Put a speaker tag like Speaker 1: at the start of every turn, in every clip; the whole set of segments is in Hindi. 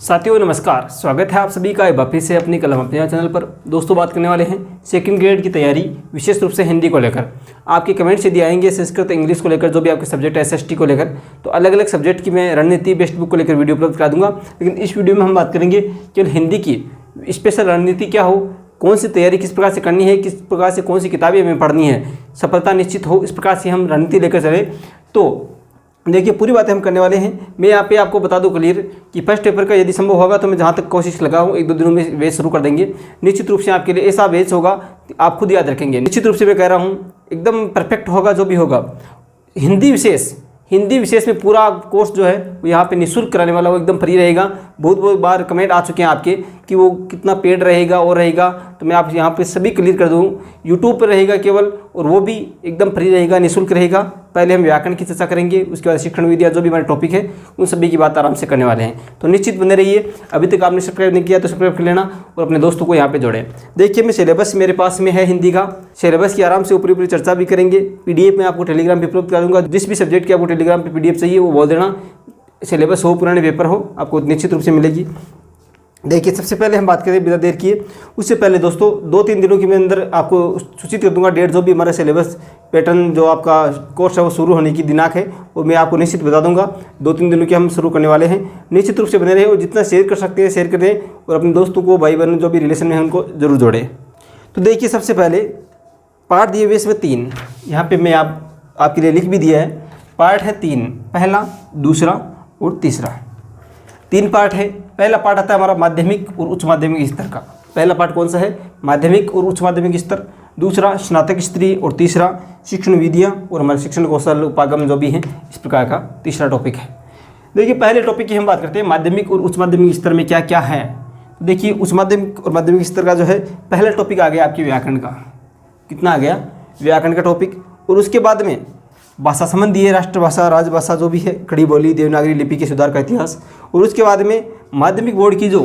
Speaker 1: साथियों नमस्कार, स्वागत है आप सभी का एक बार फिर से अपनी कलम अपने चैनल पर। दोस्तों बात करने वाले हैं सेकंड ग्रेड की तैयारी, विशेष रूप से हिंदी को लेकर। आपके कमेंट्स यदि आएंगे संस्कृत इंग्लिश को लेकर, जो भी आपके सब्जेक्ट है एसएसटी को लेकर, तो अलग अलग सब्जेक्ट की मैं रणनीति बेस्ट बुक को लेकर वीडियो उपलब्ध करा दूंगा। लेकिन इस वीडियो में हम बात करेंगे केवल हिंदी की स्पेशल रणनीति क्या हो, कौन सी तैयारी किस प्रकार से करनी है, किस प्रकार से कौन सी किताबें हमें पढ़नी है, सफलता निश्चित हो, इस प्रकार से हम रणनीति लेकर चले। तो देखिए पूरी बातें हम करने वाले हैं। मैं यहाँ पे आपको बता दूं क्लियर कि फर्स्ट पेपर का यदि संभव होगा तो मैं जहाँ तक कोशिश लगा हूँ 1-2 दिनों में बैच शुरू कर देंगे। निश्चित रूप से आपके लिए ऐसा बैच होगा आप खुद याद रखेंगे। निश्चित रूप से मैं कह रहा हूँ एकदम परफेक्ट होगा जो भी होगा। हिंदी विशेष में पूरा कोर्स जो है वो यहाँ पे निःशुल्क कराने वाला, वो एकदम फ्री रहेगा। बहुत बार कमेंट आ चुके हैं आपके कि वो कितना पेड रहेगा और रहेगा, तो मैं आप यहाँ पे सभी क्लियर कर दूँ। यूट्यूब पर रहेगा केवल, और वो भी एकदम फ्री रहेगा, निःशुल्क रहेगा। पहले हम व्याकरण की चर्चा करेंगे, उसके बाद शिक्षण विद्या जो भी हमारे टॉपिक है उन सभी की बात आराम से करने वाले हैं। तो निश्चित बने रहिए। अभी तक आपने सब्सक्राइब नहीं किया तो सब्सक्राइब कर लेना और अपने दोस्तों को यहाँ पे जोड़ें। देखिए मैं सिलेबस मेरे पास में है हिंदी का, सिलेबस की आराम से ऊपरी चर्चा भी करेंगे। पीडीएफ में आपको टेलीग्राम पर उपलब्ध करा दूंगा। जिस भी सब्जेक्ट की आपको टेलीग्राम पर पीडीएफ चाहिए वो बोल देना, सिलेबस हो पुराने पेपर हो, आपको निश्चित रूप से मिलेगी। देखिए सबसे पहले हम बात करें बिना देर किए, उससे पहले दोस्तों 2-3 दिनों के अंदर आपको सूचित कर दूंगा डेट, जो भी हमारा सिलेबस पैटर्न जो आपका कोर्स है वो शुरू होने की दिनांक है वो मैं आपको निश्चित बता दूंगा। 2-3 दिनों के हम शुरू करने वाले हैं। निश्चित रूप से बने रहे और जितना शेयर कर सकते हैं शेयर करें, और अपने दोस्तों को भाई बहन जो भी रिलेशन में है उनको जरूर जोड़ें। तो देखिए सबसे पहले पार्ट दिए हुए इसमें 3, यहाँ पर मैं आपके लिए लिख भी दिया है। पार्ट है 3, पहला, दूसरा और तीसरा। 3 पार्ट है। पहला पार्ट आता है हमारा माध्यमिक और उच्च माध्यमिक स्तर का। पहला पार्ट कौन सा है? माध्यमिक और उच्च माध्यमिक स्तर। दूसरा स्नातक स्तरीय, और तीसरा शिक्षण विधियाँ और हमारे शिक्षण कौशल उपागम जो भी हैं, इस प्रकार का तीसरा टॉपिक है। देखिए पहले टॉपिक की हम बात करते हैं माध्यमिक और उच्च माध्यमिक स्तर में क्या क्या है। तो देखिए उच्च माध्यमिक और माध्यमिक स्तर का जो है पहला टॉपिक आ गया आपके व्याकरण का। कितना आ गया? व्याकरण का टॉपिक। और उसके बाद में भाषा संबंधी है, राष्ट्रभाषा, राजभाषा जो भी है, खड़ी बोली, देवनागरी लिपि के सुधार का इतिहास। और उसके बाद में माध्यमिक बोर्ड की जो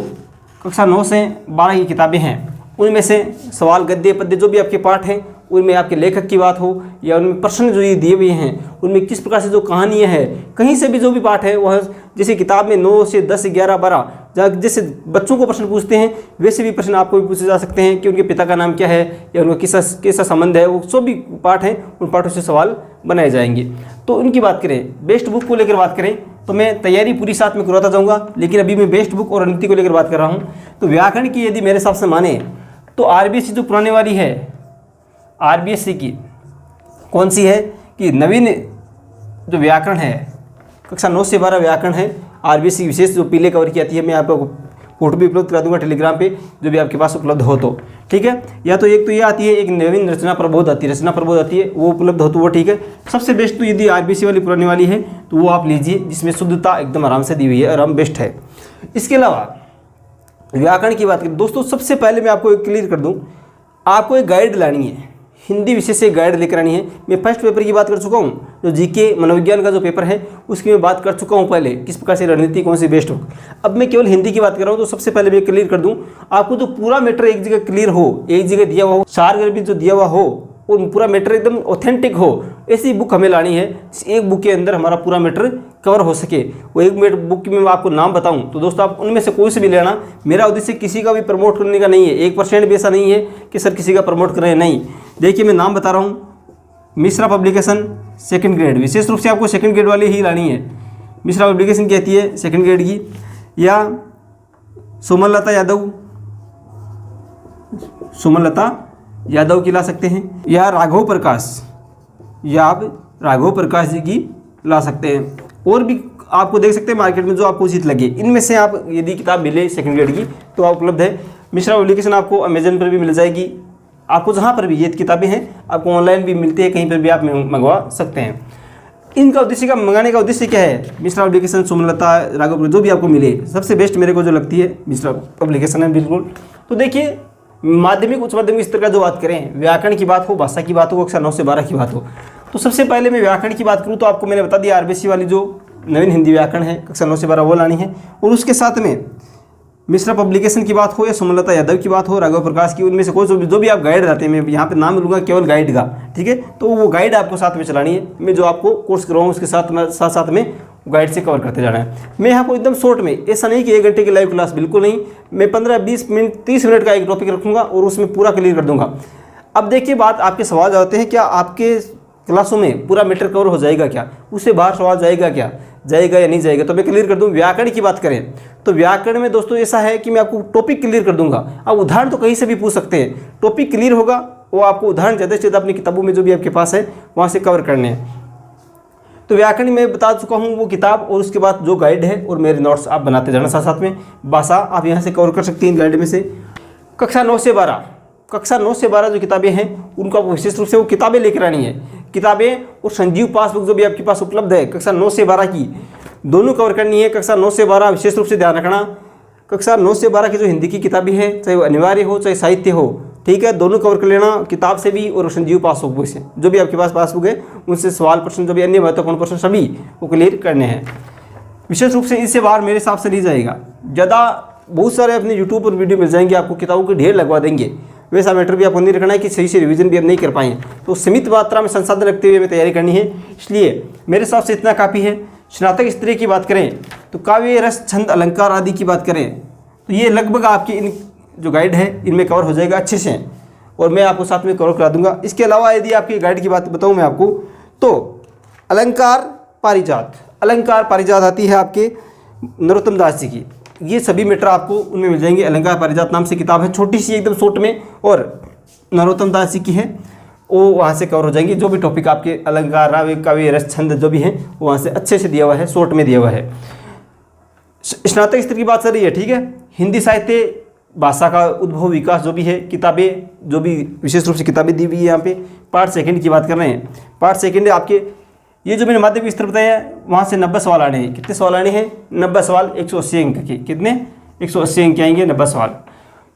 Speaker 1: कक्षा 9 से 12 की किताबें हैं उनमें से सवाल, गद्य, पद्य जो भी आपके पाठ हैं उनमें आपके लेखक की बात हो या उनमें प्रश्न जो ये दिए हुए हैं उनमें किस प्रकार से जो कहानियाँ हैं, कहीं से भी जो भी पाठ है वह जैसे किताब में 9 से 10, 11, 12 जैसे बच्चों को प्रश्न पूछते हैं वैसे भी प्रश्न आपको भी पूछे जा सकते हैं कि उनके पिता का नाम क्या है या उनका कैसा संबंध है। वो जो भी पाठ हैं उन पाठों से सवाल बनाए जाएंगे। तो उनकी बात करें, बेस्ट बुक को लेकर बात करें तो मैं तैयारी पूरी साथ में करवाता जाऊँगा, लेकिन अभी मैं बेस्ट बुक और रणनीति को लेकर बात कर रहा हूँ। तो व्याकरण की यदि मेरे हिसाब से माने तो आरबीएससी जो पुराने वाली है, आरबीएससी की कौन सी है कि नवीन जो व्याकरण है कक्षा 9 से 12 व्याकरण है, आरबीएससी विशेष जो पीले कवर की आती है, मैं आपको फोटो भी उपलब्ध करा दूंगा टेलीग्राम पे, जो भी आपके पास उपलब्ध हो तो ठीक है। या तो एक तो ये आती है, एक नवीन रचना प्रबोध आती है, वो उपलब्ध हो तो वो ठीक है। सबसे बेस्ट तो यदि आरबीएससी वाली पुरानी वाली है तो वो आप लीजिए, जिसमें शुद्धता एकदम आराम से दी हुई है, आराम बेस्ट है। इसके अलावा व्याकरण की बात करें दोस्तों, सबसे पहले मैं आपको एक क्लियर कर दूँ, आपको एक गाइड लानी है, हिंदी विषय से गाइड लेकर आनी है। मैं फर्स्ट पेपर की बात कर चुका हूँ, जो जीके मनोविज्ञान का जो पेपर है उसकी मैं बात कर चुका हूँ पहले, किस प्रकार से रणनीति कौन सी बेस्ट हो। अब मैं केवल हिंदी की बात कर रहा हूँ। तो सबसे पहले मैं क्लियर कर दूँ, आपको जो पूरा मैटर एक जगह क्लियर हो, एक जगह दिया हुआ हो, सारगर्भित जो दिया हुआ हो और पूरा मैटर एकदम ऑथेंटिक हो, ऐसी बुक हमें लानी है। एक बुक के अंदर हमारा पूरा मैटर कवर हो सके। वो एक बुक में मैं आपको नाम बताऊं तो दोस्तों आप उनमें से कोई से भी लेना। मेरा उद्देश्य किसी का भी प्रमोट करने का नहीं है, 1% भी ऐसा नहीं है कि सर किसी का प्रमोट कर रहे हैं, नहीं। देखिए मैं नाम बता रहा हूँ, मिश्रा पब्लिकेशन सेकंड ग्रेड, विशेष रूप से आपको सेकंड ग्रेड वाली ही लानी है। मिश्रा पब्लिकेशन कहती है सेकंड ग्रेड की, या सुमनलता यादव की ला सकते हैं, या राघव प्रकाश, या आप राघव प्रकाश जी की ला सकते हैं। और भी आपको देख सकते हैं मार्केट में जो आपको उचित लगे, इनमें से आप यदि किताब मिले सेकंड ग्रेड की तो आप उपलब्ध है। मिश्रा पब्लिकेशन आपको अमेजन पर भी मिल जाएगी, आपको जहाँ पर भी ये किताबें हैं आपको ऑनलाइन भी मिलती है, कहीं पर भी आप मंगवा सकते हैं। इनका उद्देश्य का मंगाने का उद्देश्य क्या है? मिश्रा पब्लिकेशन, सुमनलता, राघव, जो भी आपको मिले, सबसे बेस्ट मेरे को जो लगती है मिश्रा पब्लिकेशन है बिल्कुल। तो देखिए माध्यमिक उच्च माध्यमिक स्तर का जो बात करें, व्याकरण की बात हो, भाषा की बात हो, कक्षा 9 से 12 की बात हो, तो सबसे पहले मैं व्याकरण की बात करूं तो आपको मैंने बता दिया आरबीएससी वाली जो नवीन हिंदी व्याकरण है कक्षा 9 से 12 वो लानी है। और उसके साथ में मिश्रा पब्लिकेशन की बात हो या सुमनलता यादव की बात हो, राघव प्रकाश की, उनमें से कोई जो भी आप गाइड रहते हैं, मैं यहाँ पे नाम लूँगा केवल गाइड का, ठीक है। तो वो गाइड आपको साथ में चलानी है। मैं जो आपको कोर्स करवाऊँ उसके साथ में गाइड से कवर करते जाना है। मैं यहाँ को एकदम शॉर्ट में, ऐसा नहीं कि 1 घंटे की लाइव क्लास, बिल्कुल नहीं, मैं 15-20 मिनट 30 मिनट का एक टॉपिक रखूँगा और उसमें पूरा क्लियर कर दूँगा। अब देखिए बात, आपके सवाल आते हैं क्या आपके क्लासों में पूरा मैटर कवर हो जाएगा क्या, उससे बाहर सवाल जाएगा क्या, जाएगा या नहीं जाएगा, तो मैं क्लियर कर दूँ। व्याकरण की बात करें तो व्याकरण में दोस्तों ऐसा है कि मैं आपको टॉपिक क्लियर कर दूंगा। अब उदाहरण तो कहीं से भी पूछ सकते हैं, टॉपिक क्लियर होगा वो आपको उदाहरण ज़्यादा से ज़्यादा अपनी किताबों में जो भी आपके पास है वहाँ से कवर करने हैं। तो व्याकरण में बता चुका हूँ वो किताब, और उसके बाद जो गाइड है और मेरे नोट्स आप बनाते जाना साथ साथ में। भाषा आप यहाँ से कवर कर सकते हैं इन गाइड में से। कक्षा 9 से 12 जो किताबें हैं उनको आपको विशेष रूप से वो किताबें लेकर आनी है। किताबें और संजीव पासबुक जो भी आपके पास उपलब्ध है कक्षा 9 से 12 की, दोनों कवर करनी है। कक्षा 9 से 12 विशेष रूप से ध्यान रखना, कक्षा 9 से 12 की जो हिंदी की किताबें हैं, चाहे वो अनिवार्य हो चाहे साहित्य हो, ठीक है, दोनों कवर कर लेना किताब से भी और संजीव पासबुक से। जो भी आपके पास पासबुक है उनसे सवाल प्रश्न जो भी अन्य महत्वपूर्ण प्रश्न सभी वो क्लियर करने हैं। विशेष रूप से इससे बाहर मेरे हिसाब से नहीं जाएगा ज़्यादा। बहुत सारे अपने यूट्यूब पर वीडियो मिल जाएंगे आपको, किताबों के ढेर लगवा देंगे। वैसा मैटर भी आपको नहीं रखना है कि सही से रिवीजन भी आप नहीं कर पाएँ, तो सीमित मात्रा में संसाधन रखते हुए हमें तैयारी करनी है। इसलिए मेरे हिसाब से इतना काफ़ी है। स्नातक स्तरीय की बात करें तो काव्य, रस, छंद, अलंकार आदि की बात करें तो ये लगभग आपकी इन जो गाइड है इनमें कवर हो जाएगा अच्छे से, और मैं आपको साथ में कवर करा दूंगा। इसके अलावा यदि आपकी गाइड की बात बताऊं मैं आपको तो अलंकार पारिजात आती है आपके नरोत्तम दास जी की। ये सभी मैटर आपको उनमें मिल जाएंगे। अलंकार पारिजात नाम से किताब है, छोटी सी एकदम शॉर्ट में, और नरोत्तम दास जी की है, वो वहाँ से कवर हो जाएंगे। जो भी टॉपिक आपके अलंकार, काव्य, रस, छंद जो भी हैं वो वहाँ से अच्छे से दिया हुआ है, शॉर्ट में दिया हुआ है। स्नातक स्तर की बात चल रही है, ठीक है। हिंदी साहित्य, भाषा का उद्भव विकास जो भी है, किताबें जो भी विशेष रूप से किताबें दी हुई है यहाँ पे। पार्ट सेकंड की बात कर रहे हैं, पार्ट सेकंड आपके ये जो मैंने माध्यमिक स्तर बताया वहाँ से 90 सवाल आने हैं। कितने सवाल आने हैं? 90 सवाल 180 अंक के। कितने? 180 अंक के आएंगे 90 सवाल।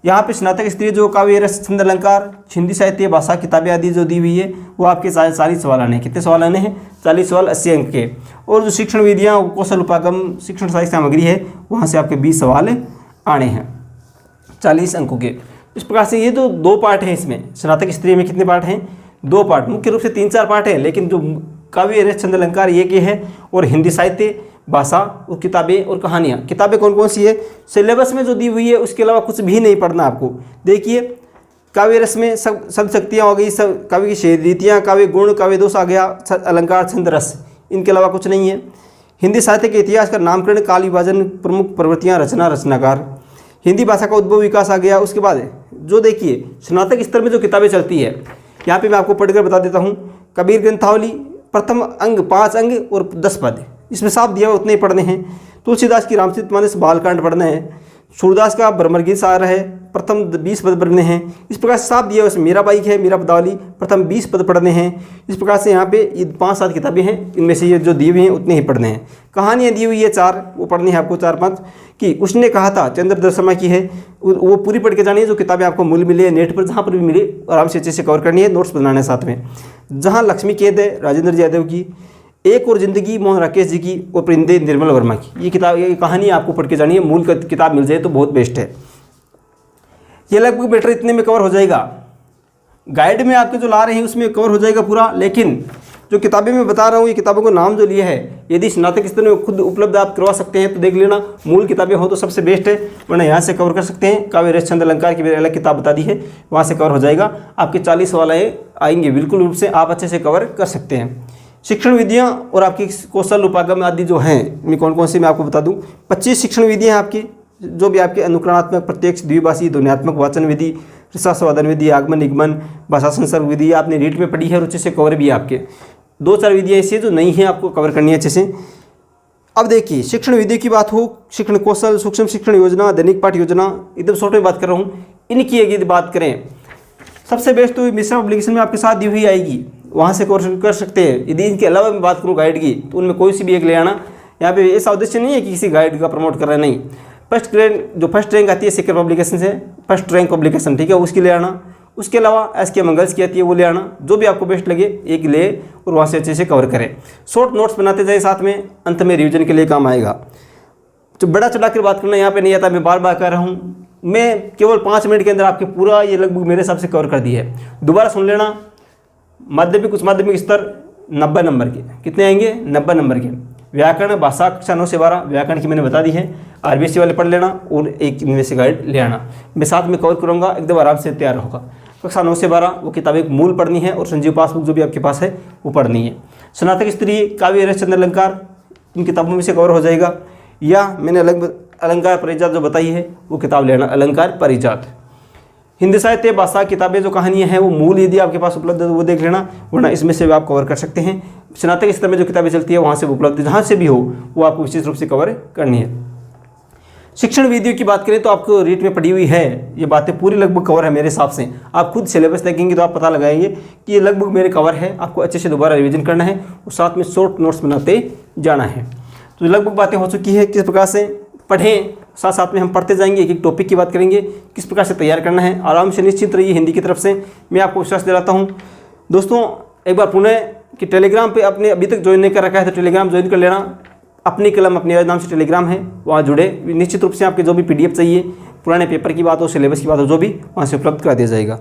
Speaker 1: यहाँ पे स्नातक स्तरीय जो काव्य, रस, छंद, अलंकार, हिंदी साहित्य, भाषा, किताबें आदि जो दी हुई है वो आपके 40 सवाल आने हैं। कितने सवाल आने हैं? 40 सवाल 80 अंक के। और जो शिक्षण विधियाँ, कौशल उपागम, शिक्षण साहित्य सामग्री है वहाँ से आपके 20 सवाल आने हैं 40 अंकों के। इस प्रकार से ये तो 2 पार्ट हैं इसमें। स्नातक स्तरीय में कितने पार्ट हैं? 2 पार्ट। मुख्य रूप से 3-4 पार्ट हैं, लेकिन जो काव्य, रस, छंद, अलंकार ये के हैं, और हिंदी साहित्य, भाषा और किताबें और कहानियाँ। किताबें कौन कौन सी है? सिलेबस में जो दी हुई है उसके अलावा कुछ भी नहीं पढ़ना आपको। देखिए काव्य रस में सब शक्तियाँ हो गई, सब काव्य की रीतियाँ, काव्य गुण, काव्य दोष आ गया, अलंकार, छंद, रस, इनके अलावा कुछ नहीं है। हिंदी साहित्य के इतिहास का नामकरण, काल विभाजन, प्रमुख प्रवृत्तियाँ, रचना, रचनाकार। हिंदी भाषा का उद्भव विकास आ गया। उसके बाद जो देखिए स्नातक स्तर में जो किताबें चलती है यहाँ पे मैं आपको पढ़कर बता देता हूँ। कबीर ग्रंथावली, प्रथम अंग 5 अंग और 10 पद, इसमें साफ दिया हुआ उतने ही पढ़ने हैं। तुलसीदास की रामचरितमानस बालकांड पढ़ना है। सूरदास का ब्रह्मगीत सार है, प्रथम 20 पद पढ़ने हैं। इस प्रकार से साफ दिया हुआ उसमें मीराबाई है, मीरा पदावली, प्रथम 20 पद पढ़ने हैं। इस प्रकार से यहाँ पे ये 5-7 किताबें हैं, इनमें से ये जो दी हुई हैं उतने ही पढ़ने हैं। कहानियाँ दी हुई है 4, वो पढ़नी है आपको 4-5 कि उसने कहा था, चंद्रधर शर्मा की है, वो पूरी पढ़ के जानी है। जो किताबें आपको मूल मिले, नेट पर जहाँ पर भी मिले आराम से अच्छे से कवर करनी है, नोट्स बनाना है साथ में। जहाँ लक्ष्मी कैद है राजेंद्र यादव की, एक और जिंदगी मोहन राकेश जी की, और परिंदे निर्मल वर्मा की, ये किताब, ये कहानी आपको पढ़ के जानी है। मूल किताब मिल जाए तो बहुत बेस्ट है। ये लगभग बेटर इतने में कवर हो जाएगा। गाइड में आपके जो ला रहे हैं उसमें कवर हो जाएगा पूरा, लेकिन जो किताबें मैं बता रहा हूँ ये किताबों को नाम जो लिए है, यदि स्नातक स्तर में खुद उपलब्ध आप करवा सकते हैं तो देख लेना। मूल किताबें हो तो सबसे बेस्ट है, वरना यहाँ से कवर कर सकते हैं। काव्य, रस, छंद, अलंकार की मैंने अलग किताब बता दी है, वहाँ से कवर हो जाएगा। आपके 40 सवाल आएंगे बिल्कुल रूप से, आप अच्छे से कवर कर सकते हैं। शिक्षण विधियाँ और आपकी कौशल उपागम आदि जो हैं इनमें कौन कौन सी मैं आपको बता दूं। 25 शिक्षण विधियाँ हैं आपकी, जो भी आपके अनुकरणात्मक, प्रत्यक्ष, द्विभाषी, ध्वन्यात्मक, वाचन विधि, रसास्वादन विधि, आगमन निगमन, भाषा संसर्ग विधि आपने रीट में पढ़ी है और अच्छे से कवर भी है। आपके 2-4 विधियाँ ऐसी जो नहीं है आपको कवर करनी है अच्छे से। अब देखिए शिक्षण विधि की बात हो, शिक्षण कौशल, सूक्ष्म शिक्षण योजना, दैनिक पाठ योजना, एकदम शॉर्ट में बात कर रहा हूँ। इनकी यदि बात करें सबसे बेस्ट तो मिश्रा पब्लिकेशन में आपके साथ दी हुई आएगी, वहाँ से कवर कर सकते हैं। यदि इनके अलावा मैं बात करूँ गाइड की तो उनमें कोई सी भी एक ले आना। यहाँ पे ऐसा उद्देश्य नहीं है कि किसी गाइड का प्रमोट कर रहे हैं, नहीं। फर्स्ट रैंक आती है सिक्कर पब्लिकेशन से, फर्स्ट रैंक पब्लिकेशन, ठीक है, उसकी ले आना। उसके अलावा SK मंगल्स की आती है वो ले आना। जो भी आपको बेस्ट लगे एक ले और वहाँ से अच्छे से कवर करें। शॉर्ट नोट्स बनाते जाए साथ में, अंत में रिविजन के लिए काम आएगा। जो बड़ा चढ़ा कर बात करना यहाँ पे नहीं आता, मैं बार बार कह रहा हूँ। मैं केवल 5 मिनट के अंदर आपके पूरा ये लगभग मेरे हिसाब से कवर कर दी है। दोबारा सुन लेना। माध्यमिक, उच्च माध्यमिक स्तर 90 नंबर के, कितने आएंगे? 90 नंबर के। व्याकरण भाषा कक्षा 9 से 12 व्याकरण की मैंने बता दी है, आरबीएससी वाले पढ़ लेना और एक इनमें से गाइड ले आना। मैं साथ में कवर करूँगा, एकदम आराम से तैयार होगा। कक्षा 9 से 12 वो किताबें मूल पढ़नी है और संजीव पासबुक जो भी आपके पास है वो पढ़नी है। स्नातक स्तरीय काव्य रस चंद्र अलंकार इन किताबों में से कवर हो जाएगा, या मैंने अलंकार परिजात जो बताई है वो किताब लेना, अलंकार परिजात। हिंदी साहित्य भाषा किताबें जो कहानियाँ हैं वो मूल यदि आपके पास उपलब्ध है तो वो देख लेना, वरना इसमें से भी आप कवर कर सकते हैं। स्नातक स्तर में जो किताबें चलती है वहाँ से उपलब्ध, जहाँ से भी हो वो आपको विशेष रूप से कवर करनी है। शिक्षण विधियों की बात करें तो आपको रीट में पड़ी हुई है, ये बातें पूरी लगभग कवर है मेरे हिसाब से। आप खुद सिलेबस देखेंगे तो आप पता लगाएंगे कि ये लगभग मेरे कवर है। आपको अच्छे से दोबारा रिवीजन करना है और साथ में शॉर्ट नोट्स बनाते जाना है। तो लगभग बातें हो चुकी है, किस प्रकार से पढ़ें, साथ साथ में हम पढ़ते जाएंगे, एक एक टॉपिक की बात करेंगे, किस प्रकार से तैयार करना है। आराम से निश्चिंत रहिए हिंदी की तरफ से, मैं आपको विश्वास दिलाता हूँ। दोस्तों एक बार पुनः कि टेलीग्राम पे आपने अभी तक ज्वाइन नहीं कर रखा है तो टेलीग्राम ज्वाइन कर लेना। अपनी कलम अपनी राज नाम से टेलीग्राम है, वहाँ जुड़े। निश्चित रूप से आपके जो भी PDF चाहिए, पुराने पेपर की बात हो, सिलेबस की बात हो, जो भी वहाँ से उपलब्ध करा दिया जाएगा।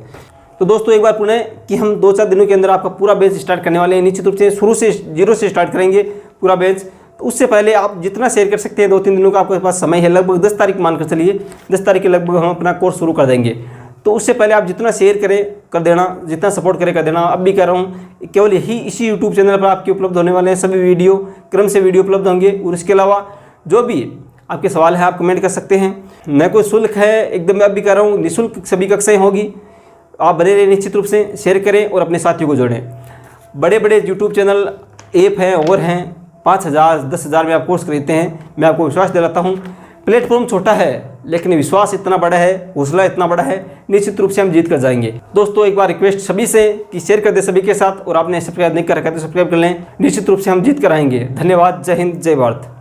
Speaker 1: तो दोस्तों एक बार पुनः कि हम 2-4 दिनों के अंदर आपका पूरा बैच स्टार्ट करने वाले हैं। निश्चित रूप से शुरू से 0 से स्टार्ट करेंगे पूरा बैच। तो उससे पहले आप जितना शेयर कर सकते हैं, 2-3 दिनों का आपके पास समय है, लगभग 10 तारीख मानकर चलिए, 10 तारीख के लगभग हम अपना कोर्स शुरू कर देंगे। तो उससे पहले आप जितना शेयर करें कर देना, जितना सपोर्ट करें कर देना। अब भी कह रहा हूँ केवल यही इसी यूट्यूब चैनल पर आपके उपलब्ध होने वाले हैं सभी वीडियो, क्रम से वीडियो उपलब्ध होंगे। और इसके अलावा जो भी आपके सवाल है आप कमेंट कर सकते हैं, न कोई शुल्क है, एकदम मैं अब भी कह रहा हूँ निःशुल्क सभी कक्षाएँ होगी। आप बने रहे, निश्चित रूप से शेयर करें और अपने साथियों को जोड़ें। बड़े बड़े यूट्यूब चैनल ऐप हैं और हैं, 5,000 10,000 में आप कोर्स खरीदते हैं। मैं आपको विश्वास दिलाता हूँ प्लेटफॉर्म छोटा है लेकिन विश्वास इतना बड़ा है, हौसला इतना बड़ा है, निश्चित रूप से हम जीत कर जाएंगे। दोस्तों एक बार रिक्वेस्ट सभी से कि शेयर कर दे सभी के साथ, और आपने सब्सक्राइब नहीं कर रखा है तो सब्सक्राइब कर लें। निश्चित रूप से हम जीत कर आएंगे। धन्यवाद। जय हिंद, जय भारत।